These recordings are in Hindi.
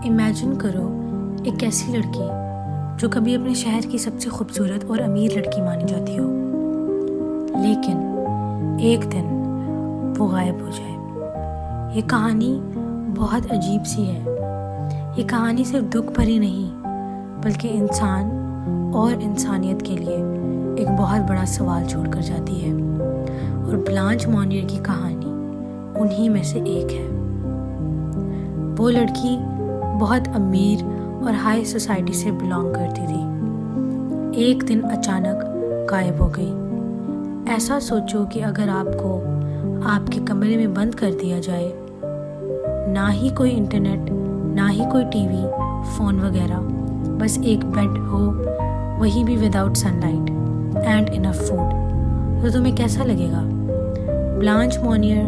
इमेजिन करो एक ऐसी लड़की जो कभी अपने शहर की सबसे खूबसूरत और अमीर लड़की मानी जाती हो, लेकिन एक दिन वो गायब हो जाए। ये कहानी बहुत अजीब सी है। ये कहानी सिर्फ दुख भरी नहीं बल्कि इंसान और इंसानियत के लिए एक बहुत बड़ा सवाल छोड़ कर जाती है, और ब्लांच मॉनियर की कहानी उन्हीं में से एक है। वो लड़की बहुत अमीर और हाई सोसाइटी से बिलोंग करती थी। एक दिन अचानक गायब हो गई। ऐसा सोचो कि अगर आपको आपके कमरे में बंद कर दिया जाए, ना ही कोई इंटरनेट, ना ही कोई टीवी, फ़ोन वगैरह, बस एक बेड हो, वही भी without sunlight and enough food, तो तुम्हें कैसा लगेगा? ब्लांच मॉनियर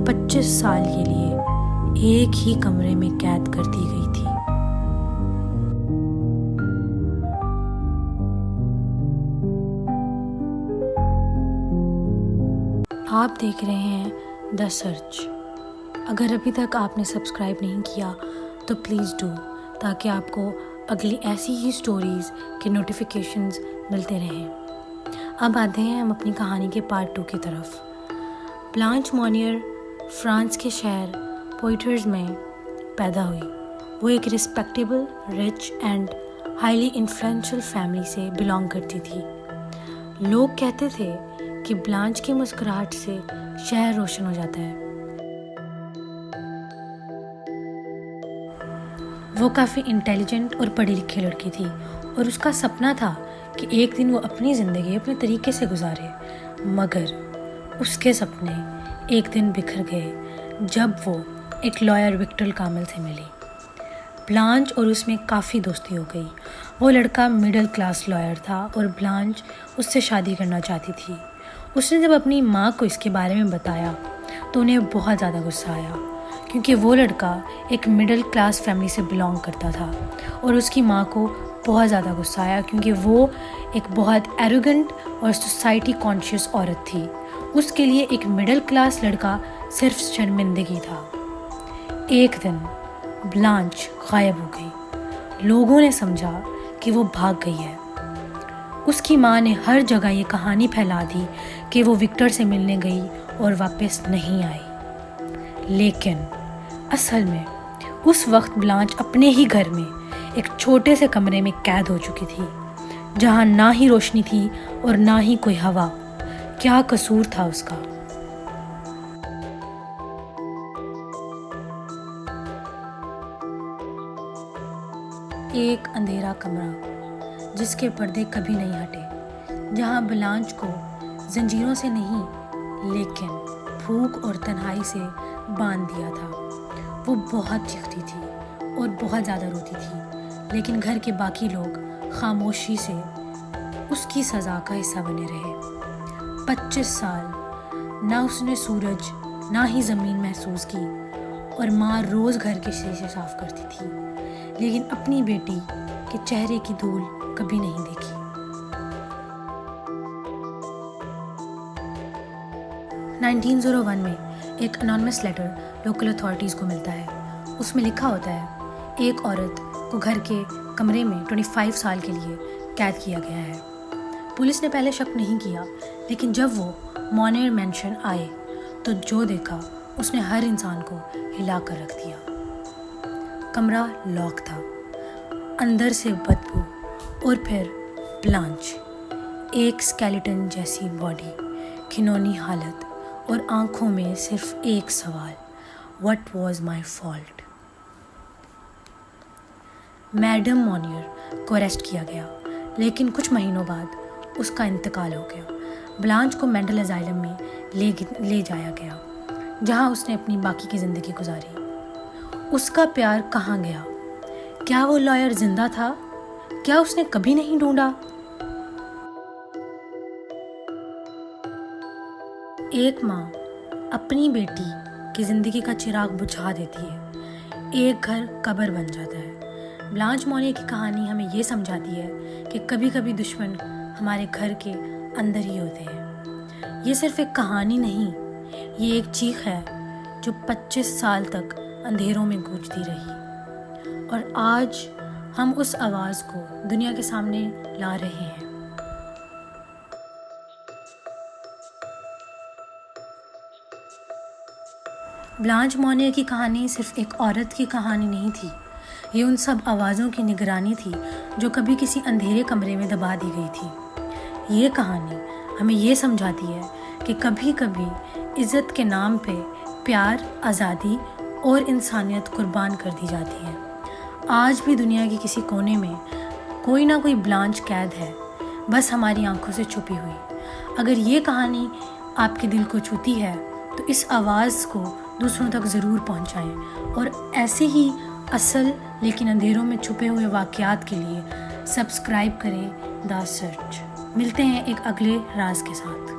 25 साल के लिए एक ही कमरे में कैद कर दी गई थी। आप देख रहे हैं द सर्च। अगर अभी तक आपने सब्सक्राइब नहीं किया तो प्लीज़ डू, ताकि आपको अगली ऐसी ही स्टोरीज़ के नोटिफिकेशंस मिलते रहें। अब आते हैं हम अपनी कहानी के पार्ट 2 की तरफ। ब्लांच मॉनियर फ्रांस के शहर पोइटर्स में पैदा हुई। वो एक respectable, rich and highly influential family से बिलोंग करती थी। लोग कहते थे कि ब्लांच की मुस्कुराहट से शहर रोशन हो जाता है। वो काफ़ी इंटेलिजेंट और पढ़ी लिखी लड़की थी, और उसका सपना था कि एक दिन वो अपनी ज़िंदगी अपने तरीके से गुजारे। मगर उसके सपने एक दिन बिखर गए जब वो एक लॉयर विक्टर कामिल से मिली। ब्लांच और उसमें काफ़ी दोस्ती हो गई। वो लड़का मिडिल क्लास लॉयर था और ब्लांच उससे शादी करना चाहती थी। उसने जब अपनी माँ को इसके बारे में बताया तो उन्हें बहुत ज़्यादा गुस्सा आया, क्योंकि वो लड़का एक मिडिल क्लास फैमिली से बिलोंग करता था, और उसकी माँ को बहुत ज़्यादा गुस्सा आया क्योंकि वो एक बहुत एरोगेंट और सोसाइटी कॉन्शियस औरत थी। उसके लिए एक मिडिल क्लास लड़का सिर्फ शर्मिंदगी था। एक दिन ब्लांच गायब हो गई। लोगों ने समझा कि वो भाग गई है। उसकी माँ ने हर जगह ये कहानी फैला दी कि वो विक्टर से मिलने गई और वापस नहीं आई। लेकिन असल में उस वक्त ब्लांच अपने ही घर में एक छोटे से कमरे में कैद हो चुकी थी, जहाँ ना ही रोशनी थी और ना ही कोई हवा। क्या कसूर था उसका? एक अंधेरा कमरा जिसके पर्दे कभी नहीं हटे, जहाँ ब्लांच को जंजीरों से नहीं लेकिन भूख और तन्हाई से बांध दिया था। वो बहुत चीखती थी और बहुत ज़्यादा रोती थी, लेकिन घर के बाकी लोग खामोशी से उसकी सज़ा का हिस्सा बने रहे। 25 साल ना उसने सूरज ना ही ज़मीन महसूस की, और माँ रोज़ घर के शीशे साफ करती थी, लेकिन अपनी बेटी के चेहरे की धूल कभी नहीं देखी। 1901 में एक अनोनिमस लेटर लोकल अथॉरिटीज़ को मिलता है। उसमें लिखा होता है, एक औरत को घर के कमरे में 25 साल के लिए कैद किया गया है। पुलिस ने पहले शक नहीं किया, लेकिन जब वो मॉनियर मैंशन आए तो जो देखा उसने हर इंसान को हिला कर रख दिया। कमरा लॉक था, अंदर से बदबू, और फिर ब्लांच, एक स्केलेटन जैसी बॉडी, घिनौनी हालत और आंखों में सिर्फ एक सवाल, what was my fault? Madam Monier को अरेस्ट किया गया, लेकिन कुछ महीनों बाद उसका इंतकाल हो गया। ब्लांच को मेंटल अजाइलम में ले जाया गया, जहां उसने अपनी बाकी की ज़िंदगी गुजारी। उसका प्यार कहाँ गया? क्या वो लॉयर जिंदा था? क्या उसने कभी नहीं ढूंढा? एक माँ अपनी बेटी की जिंदगी का चिराग बुझा देती है, एक घर कब्र बन जाता है। ब्लांच मॉनियर की कहानी हमें ये समझाती है कि कभी कभी दुश्मन हमारे घर के अंदर ही होते हैं। ये सिर्फ एक कहानी नहीं, ये एक चीख है जो 25 साल तक अंधेरों में गूंजती रही। और आज हम उस आवाज़ को दुनिया के सामने ला रहे हैं। ब्लांच मोनियर की कहानी सिर्फ एक औरत की कहानी नहीं थी, ये उन सब आवाज़ों की निगरानी थी जो कभी किसी अंधेरे कमरे में दबा दी गई थी। ये कहानी हमें ये समझाती है कि कभी कभी इज़्ज़त के नाम पे प्यार, आज़ादी और इंसानियत कुर्बान कर दी जाती है। आज भी दुनिया के किसी कोने में कोई ना कोई ब्लांच कैद है, बस हमारी आंखों से छुपी हुई। अगर ये कहानी आपके दिल को छूती है तो इस आवाज़ को दूसरों तक ज़रूर पहुंचाएं और ऐसे ही असल लेकिन अंधेरों में छुपे हुए वाक़यात के लिए सब्सक्राइब करें द सर्च। मिलते हैं एक अगले राज के साथ।